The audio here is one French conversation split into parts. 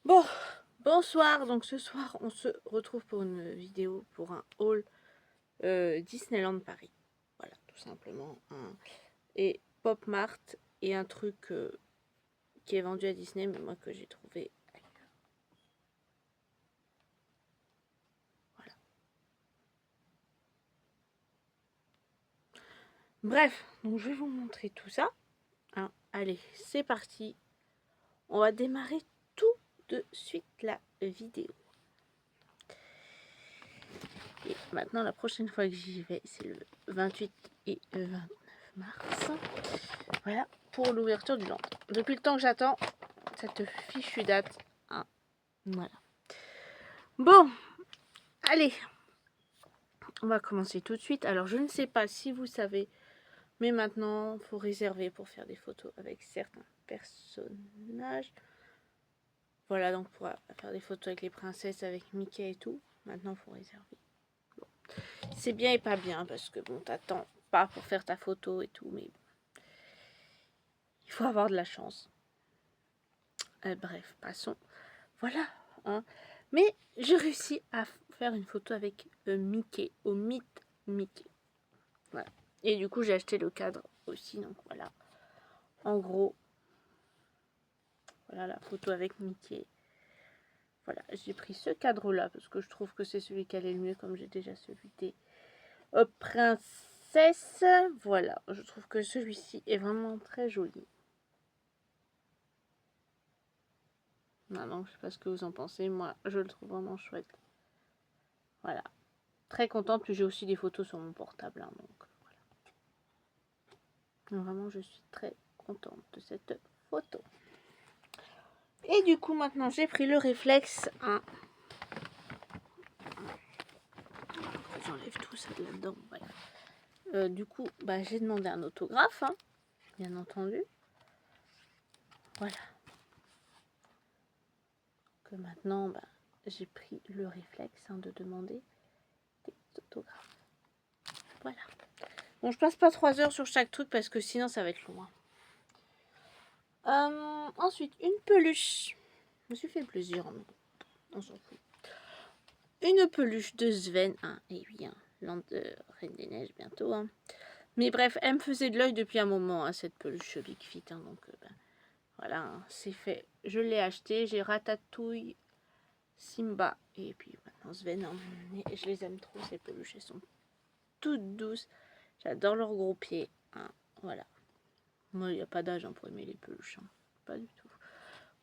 Bon, bonsoir. Donc ce soir, on se retrouve pour une vidéo pour un haul Disneyland Paris. Voilà, tout simplement. Et Pop Mart et un truc qui est vendu à Disney, mais moi que j'ai trouvé ailleurs. Voilà. Bref, donc je vais vous montrer tout ça. Hein, allez, c'est parti. On va démarrer tout de suite la vidéo. Et maintenant, la prochaine fois que j'y vais, c'est le 28 et 29 mars. Voilà, pour l'ouverture du land. Depuis le temps que j'attends cette fichue date. Hein, voilà. Bon, allez. On va commencer tout de suite. Alors, je ne sais pas si vous savez, mais maintenant, il faut réserver pour faire des photos avec certains personnages. Voilà, donc pour faire des photos avec les princesses, avec Mickey et tout. Maintenant, il faut réserver. Bon. C'est bien et pas bien, parce que bon, t'attends pas pour faire ta photo et tout, mais bon. Il faut avoir de la chance. Bref, passons. Voilà. Hein. Mais j'ai réussi à faire une photo avec Mickey, au mythe Mickey. Voilà. Et du coup, j'ai acheté le cadre aussi. Donc voilà. En gros, voilà la photo avec Mickey. Voilà, j'ai pris ce cadre-là parce que je trouve que c'est celui qui allait le mieux, comme j'ai déjà celui des princesses. Voilà, je trouve que celui-ci est vraiment très joli. Non, je sais pas ce que vous en pensez. Moi, je le trouve vraiment chouette. Voilà. Très contente, puis j'ai aussi des photos sur mon portable. Hein, donc voilà. Vraiment, je suis très contente de cette photo. Et du coup, maintenant, j'ai pris le réflexe. Hein. J'enlève tout ça de là-dedans. Voilà. Du coup, bah, j'ai demandé un autographe, hein, bien entendu. Voilà. Que maintenant, bah, j'ai pris le réflexe de demander des autographes. Voilà. Bon, je passe pas 3 heures sur chaque truc parce que sinon, ça va être loin. Ensuite, une peluche. Je me suis fait plaisir. On s'en fout. Une peluche de Sven. Hein, et oui, hein, Land de Reine des Neiges bientôt. Hein. Mais bref, elle me faisait de l'œil depuis un moment, hein, cette peluche Big Fit. Hein, donc, ben, voilà, hein, c'est fait. Je l'ai acheté. J'ai Ratatouille, Simba et puis maintenant Sven. Hein, et je les aime trop, ces peluches. Elles sont toutes douces. J'adore leurs gros pieds. Hein, voilà. Moi, il n'y a pas d'âge pour aimer les peluches. Hein. Pas du tout.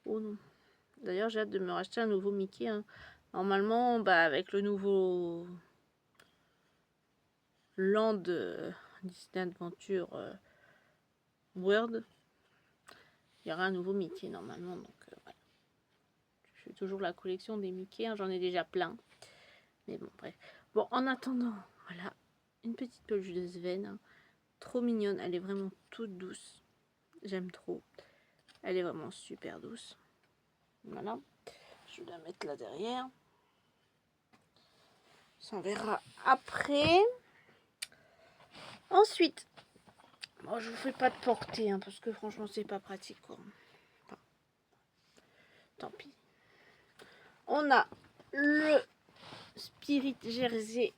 Oh non. D'ailleurs, j'ai hâte de me racheter un nouveau Mickey. Hein. Normalement, bah, avec le nouveau Land Disney Adventure World, il y aura un nouveau Mickey normalement. Donc, voilà. Je fais toujours la collection des Mickey. Hein. J'en ai déjà plein. Mais bon, bref. Bon, en attendant, voilà. Une petite peluche de Sven. Hein. Trop mignonne. Elle est vraiment toute douce. J'aime trop. Elle est vraiment super douce. Voilà. Je vais la mettre là derrière. Ça on verra après. Ensuite, bon, je vous fais pas de portée, hein, parce que franchement, c'est pas pratique, quoi. Enfin, tant pis. On a le Spirit Jersey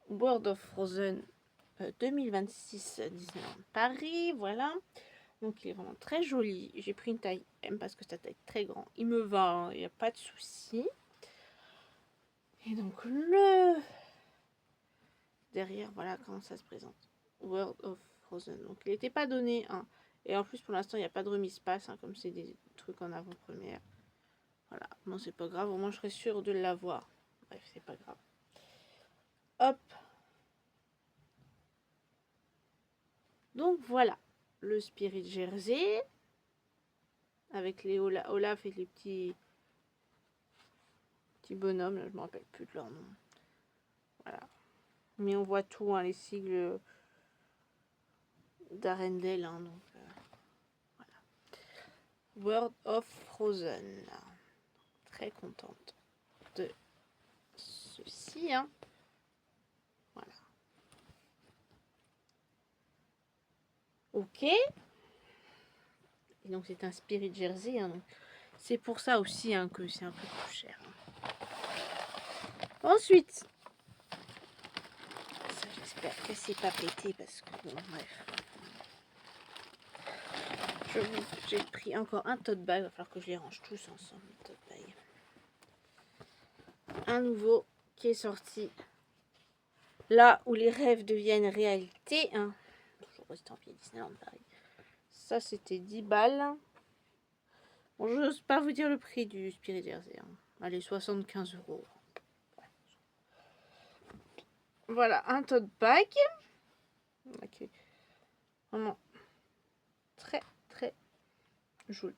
World of Frozen 2026 Disneyland Paris, voilà. Donc, il est vraiment très joli. J'ai pris une taille M parce que sa taille est très grande. Il me va, hein, il n'y a pas de souci. Et donc, le derrière, voilà comment ça se présente. World of Frozen. Donc, il n'était pas donné. Hein. Et en plus, pour l'instant, il n'y a pas de remise passe, hein, comme c'est des trucs en avant-première. Voilà. Bon, c'est pas grave. Au moins, je serai sûre de l'avoir. Bref, c'est pas grave. Hop. Donc, voilà. Le Spirit Jersey. Avec les Olaf et les petits bonhommes. Là, je ne me rappelle plus de leur nom. Voilà. Mais on voit tout, hein, les sigles d'Arendelle. Hein, donc, voilà. World of Frozen. Très contente de ceci. Hein. Voilà. Ok. Et donc c'est un Spirit Jersey. Hein, donc C'est pour ça aussi hein, que c'est un peu plus cher. Ensuite, ça j'espère que c'est pas pété parce que bon bref. J'ai pris encore un tote bag, il va falloir que je les range tous ensemble, les tote bags. Un nouveau qui est sorti. Là où les rêves deviennent réalité. Hein. Toujours estampillé Disneyland Paris. Ça c'était 10 balles. Bon, je n'ose pas vous dire le prix du Spirit Jersey. Hein. Allez, 75 €. Ouais. Voilà, un tote bag. Ok. Vraiment très très joli.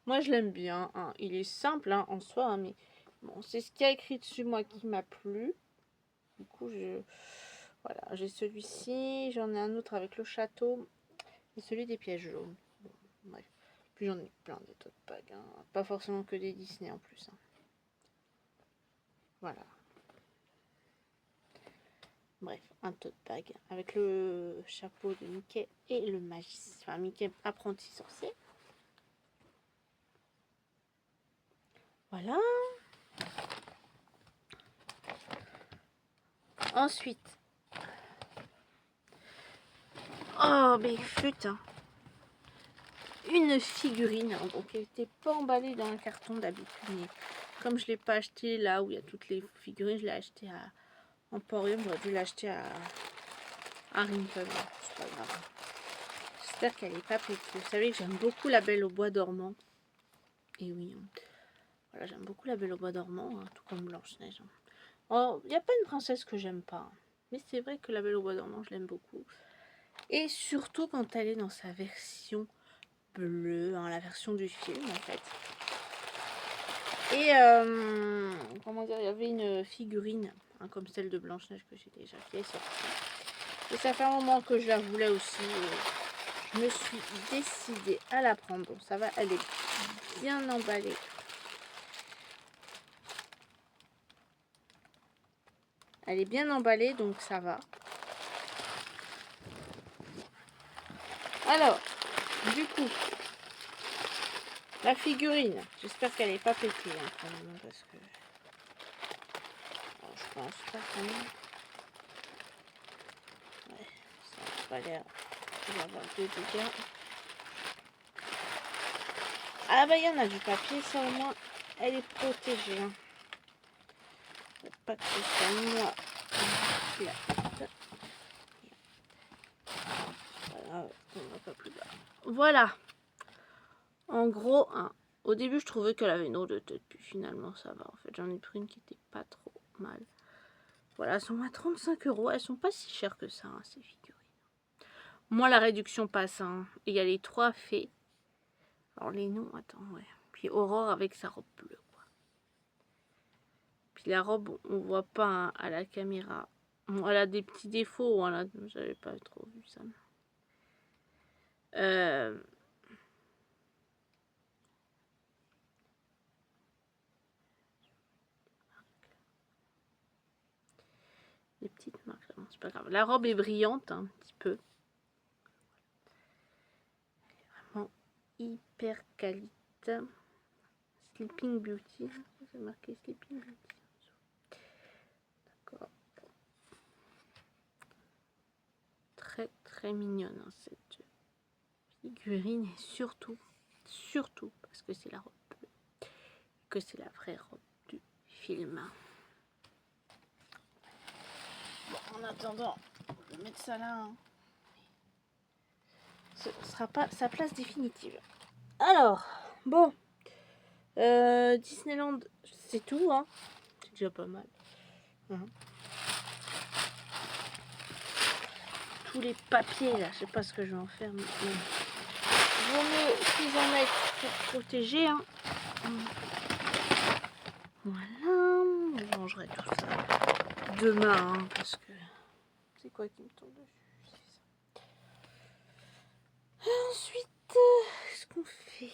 Moi je l'aime bien. Hein. Il est simple hein, en soi, hein, mais bon, c'est ce qu'il y a écrit dessus moi qui m'a plu. Du coup, voilà, j'ai celui-ci, j'en ai un autre avec le château et celui des pièges jaunes. Bon, bref. Puis j'en ai plein des tote bags, hein. Pas forcément que des Disney en plus. Hein. Voilà. Bref, un tote bag avec le chapeau de Mickey et le magicien, enfin Mickey apprenti sorcier. Voilà. Ensuite. Oh, mais putain. Une figurine, hein, donc elle n'était pas emballée dans un carton d'habitude. Mais comme je ne l'ai pas acheté là où il y a toutes les figurines, je l'ai acheté à Emporium. J'aurais dû l'acheter à Rington. C'est pas grave. J'espère qu'elle n'est pas pétée. Vous savez que j'aime beaucoup la Belle au bois dormant. Et oui, voilà, j'aime beaucoup la Belle au bois dormant, hein, tout comme Blanche-Neige. Oh, il n'y a pas une princesse que j'aime pas. Mais c'est vrai que la Belle au bois dormant, je l'aime beaucoup. Et surtout quand elle est dans sa version bleue, hein, la version du film en fait. Et comment dire, il y avait une figurine hein, comme celle de Blanche-Neige que j'ai déjà fait sortie. Et ça fait un moment que je la voulais aussi. Je me suis décidée à la prendre. Bon, ça va, elle est bien emballée. Elle est bien emballée, donc ça va. Alors, du coup, la figurine, j'espère qu'elle n'est pas pétée hein, quand même, parce que alors, je pense pas quand même. Ouais, ça n'a pas l'air d'avoir de dégâts. Ah bah il y en a du papier, ça au moins, elle est protégée. Hein. Pas que ce soit moi. Voilà. En gros, hein, au début je trouvais qu'elle avait une drôle de tête, puis finalement ça va. En fait, j'en ai pris une qui était pas trop mal. Voilà, elles sont à 35 €. Elles sont pas si chères que ça, hein, ces figurines. Moi, la réduction passe. Hein. Et il y a les 3 fées. Alors les noms, attends, ouais. Puis Aurore avec sa robe bleue. Quoi. Puis la robe, on voit pas hein, à la caméra. Bon, elle a des petits défauts, voilà. J'avais pas trop vu ça. Les petites marques, non, c'est pas grave. La robe est brillante, hein, un petit peu. Vraiment hyper qualité. Sleeping Beauty. C'est marqué Sleeping Beauty. D'accord. Très très mignonne hein, cette figurine. Et surtout, parce que c'est la robe bleue, que c'est la vraie robe du film. Bon, en attendant, je vais mettre ça là. Hein. Ce ne sera pas sa place définitive. Alors, bon. Disneyland, c'est tout. Hein. C'est déjà pas mal. Hein. Tous les papiers là, je sais pas ce que je vais en faire. Mais bon. Vaut mieux qu'ils en mettent pour protéger. Hein. Voilà. Je rangerai tout ça demain. Hein, parce que c'est quoi qui me tombe dessus? Ensuite, qu'est-ce qu'on fait?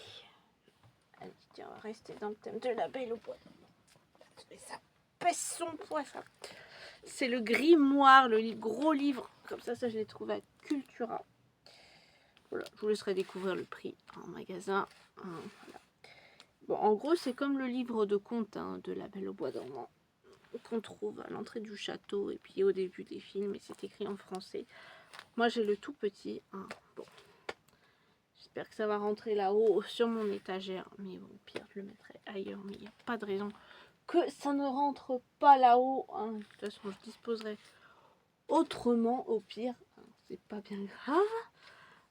Allez, tiens, on va rester dans le thème de la Belle au bois. Et ça pèse son poids, ça. C'est le grimoire, le gros livre. Comme ça, je l'ai trouvé à Cultura. Voilà, je vous laisserai découvrir le prix en magasin. Voilà. Bon, en gros, c'est comme le livre de contes hein, de La Belle au bois dormant qu'on trouve à l'entrée du château et puis au début des films, et c'est écrit en français. Moi, j'ai le tout petit. Hein. Bon, j'espère que ça va rentrer là-haut sur mon étagère, mais bon, au pire, je le mettrai ailleurs, mais il n'y a pas de raison que ça ne rentre pas là-haut. Hein. De toute façon, je disposerai autrement au pire. C'est pas bien grave.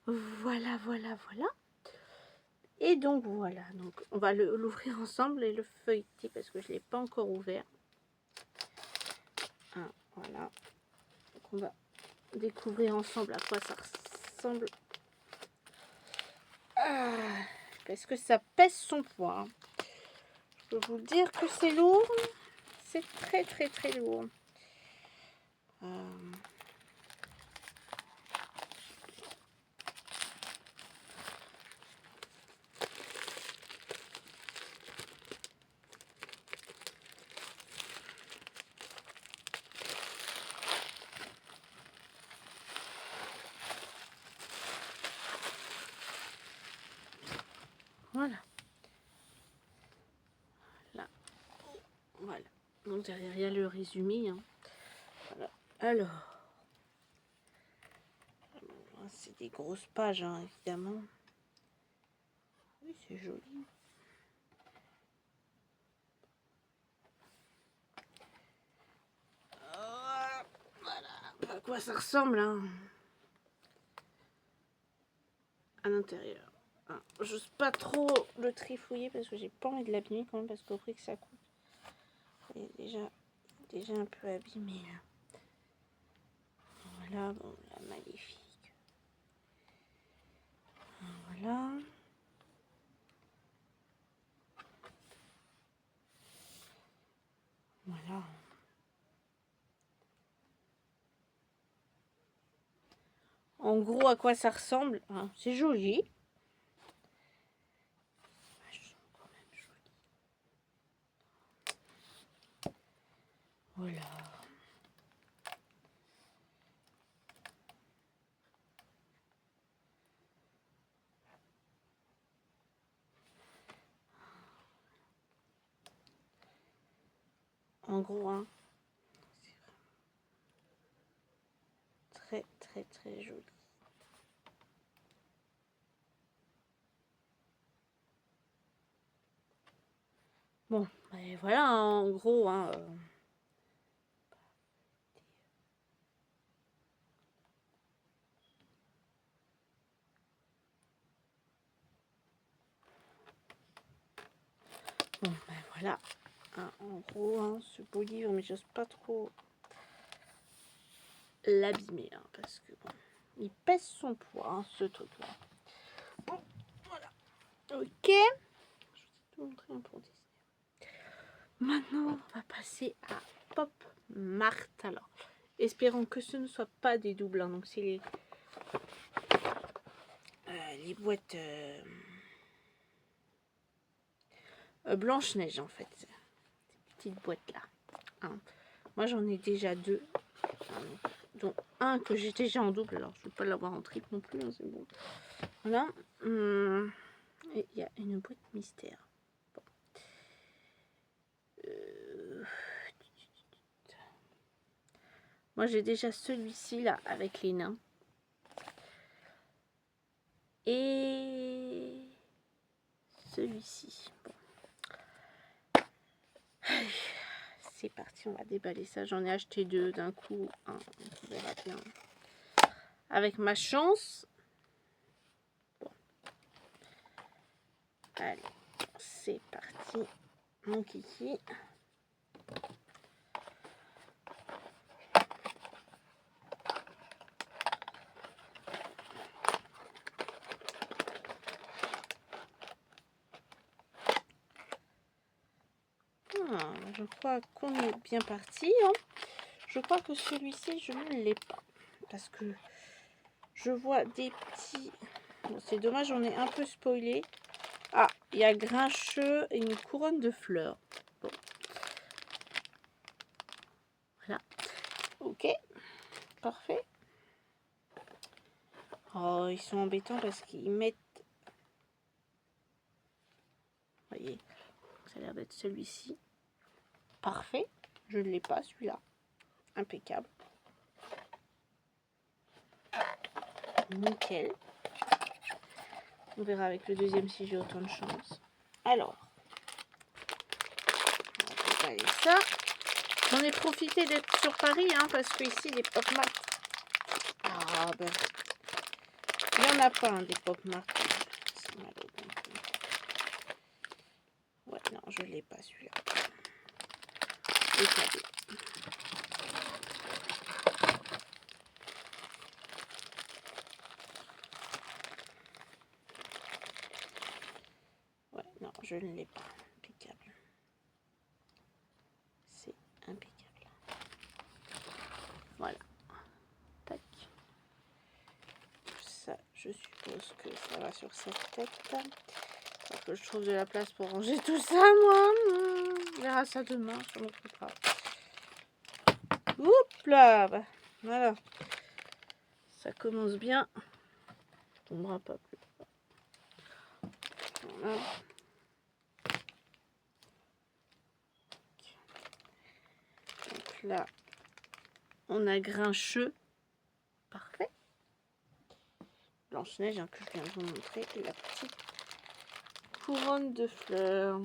Voilà, voilà, voilà. Et donc voilà, donc on va l'ouvrir ensemble et le feuilleter parce que je ne l'ai pas encore ouvert. Hein, voilà. Donc on va découvrir ensemble à quoi ça ressemble. Ah, parce que ça pèse son poids. Je peux vous dire que c'est lourd. C'est très très très lourd. Voilà. Là. Voilà. Donc derrière, il y a le résumé. Hein. Voilà. Alors. C'est des grosses pages, hein, évidemment. Oui, c'est joli. Voilà. À quoi ça ressemble, hein, à l'intérieur. Hein. J'ose pas trop le trifouiller parce que j'ai pas envie de l'abîmer quand même parce qu'au prix que ça coûte. Il est déjà un peu abîmé. Voilà, bon, la magnifique. Voilà. Voilà. En gros, à quoi ça ressemble, hein, c'est joli. Voilà. En gros, hein, très très très joli. Bon, ben voilà, hein, en gros, hein, bon, ben voilà, hein, en gros, hein, ce beau livre, mais j'ose pas trop l'abîmer, hein, parce que bon, il pèse son poids, hein, ce truc-là. Bon, voilà, ok. Je vais te montrer un pour Disney. Maintenant, on va passer à Pop Mart. Alors, espérons que ce ne soit pas des doubles, hein, donc c'est les boîtes Blanche-Neige, en fait. Ces petites boîtes-là. Hein. Moi, j'en ai déjà deux. Dont un que j'ai déjà en double. Alors, je ne vais pas l'avoir en triple non plus. Hein, c'est bon. Voilà. Et il y a une boîte mystère. Bon. Moi, j'ai déjà celui-ci, là, avec les nains. Et celui-ci. Bon. C'est parti, on va déballer ça. J'en ai acheté deux d'un coup. Hein, on verra bien. Avec ma chance. Bon. Allez, c'est parti. Mon kiki. Je crois qu'on est bien parti. Hein. Je crois que celui-ci, je ne l'ai pas. Parce que je vois des petits... Bon, c'est dommage, j'en ai un peu spoilé. Ah, il y a Grincheux et une couronne de fleurs. Bon. Voilà. Ok. Parfait. Oh, ils sont embêtants parce qu'ils mettent... voyez, ça a l'air d'être celui-ci. Parfait. Je ne l'ai pas, celui-là. Impeccable. Nickel. On verra avec le deuxième si j'ai autant de chance. Alors, on va préparer ça. J'en ai profité d'être sur Paris, hein, parce que ici, les Pop Mart. Ah ben, il n'y en a pas, hein, des Pop Mart. C'est malade. Ouais, non, je ne l'ai pas celui-là. Le cadeau. Ouais, non, je ne l'ai pas. Impeccable. C'est impeccable. Voilà. Tac. Ça, je suppose que ça va sur cette tête. Alors que je trouve de la place pour ranger tout ça, moi. On verra ça demain, ça m'occupera. Oups là, bah, voilà. Ça commence bien. On tombera pas plus. Voilà. Donc là, on a Grincheux. Parfait. Blanche-Neige, hein, que je viens de vous montrer. Et la petite couronne de fleurs.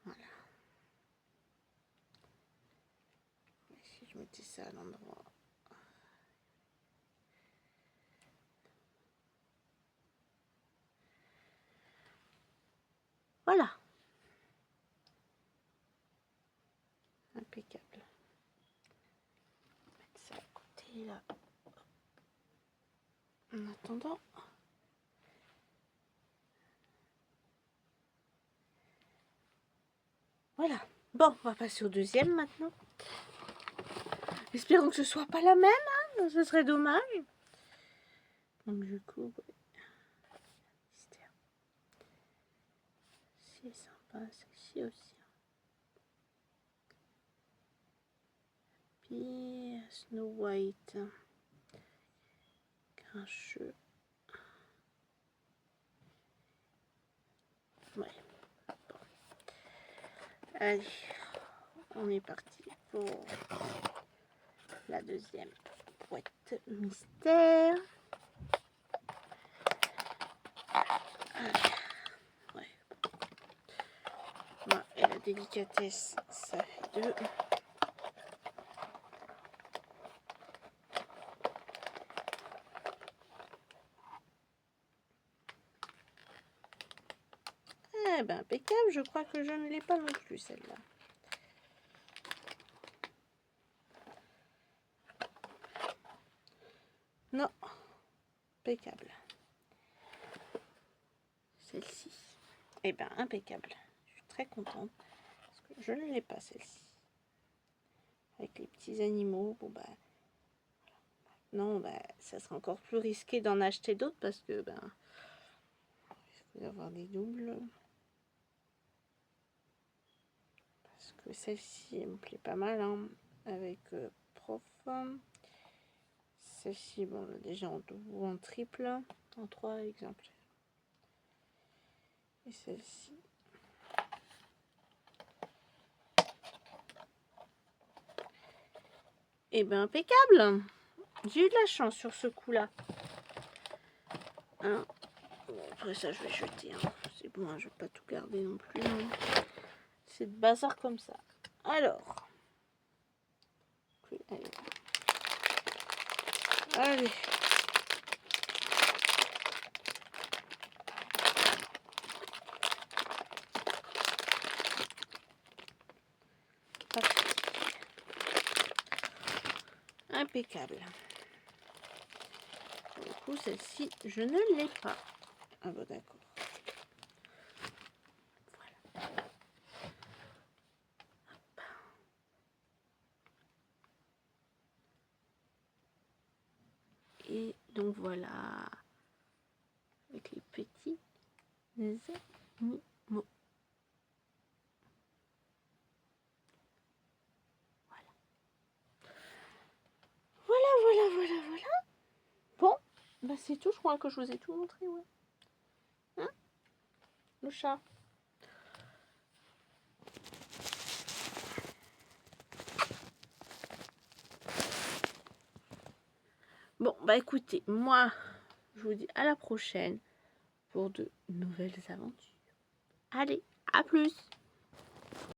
Voilà. Et si je mettais ça à l'endroit. Voilà. Impeccable. On va mettre ça à côté là. En attendant. Voilà. Bon, on va passer au deuxième maintenant. Espérons que ce soit pas la même, hein, ce serait dommage. Donc du coup, ouais. Mystère. C'est sympa, celle-ci aussi. Puis Snow White. Grincheux. Ouais. Bon. Allez, on est parti pour la deuxième boîte mystère. Ouais. Moi, et la délicatesse, ça fait 2. Eh ben, impeccable, je crois que je ne l'ai pas non plus, celle-là. Non, impeccable. Celle-ci. Eh ben, impeccable. Je suis très contente, parce que je ne l'ai pas, celle-ci. Avec les petits animaux, bon bah... Non, bah, ça sera encore plus risqué d'en acheter d'autres, parce que, ben... il risque d'avoir des doubles. Parce que celle-ci, elle me plaît pas mal, hein, avec Prof. Celle-ci, bon, déjà en double ou en triple, en 3 exemplaires. Et celle-ci. Et ben impeccable. J'ai eu de la chance sur ce coup-là. Hein, bon, après ça, je vais jeter. Hein. C'est bon, hein, je vais pas tout garder non plus. Hein. C'est de bazar comme ça. Alors. Allez. Allez. Impeccable. Du coup, celle-ci, je ne l'ai pas. Ah bah d'accord. Voilà. Et donc voilà. Avec les petits animaux. Voilà. Bon, bah c'est tout, je crois que je vous ai tout montré, ouais. Hein, le chat. Bon, bah écoutez, moi, je vous dis à la prochaine pour de nouvelles aventures. Allez, à plus!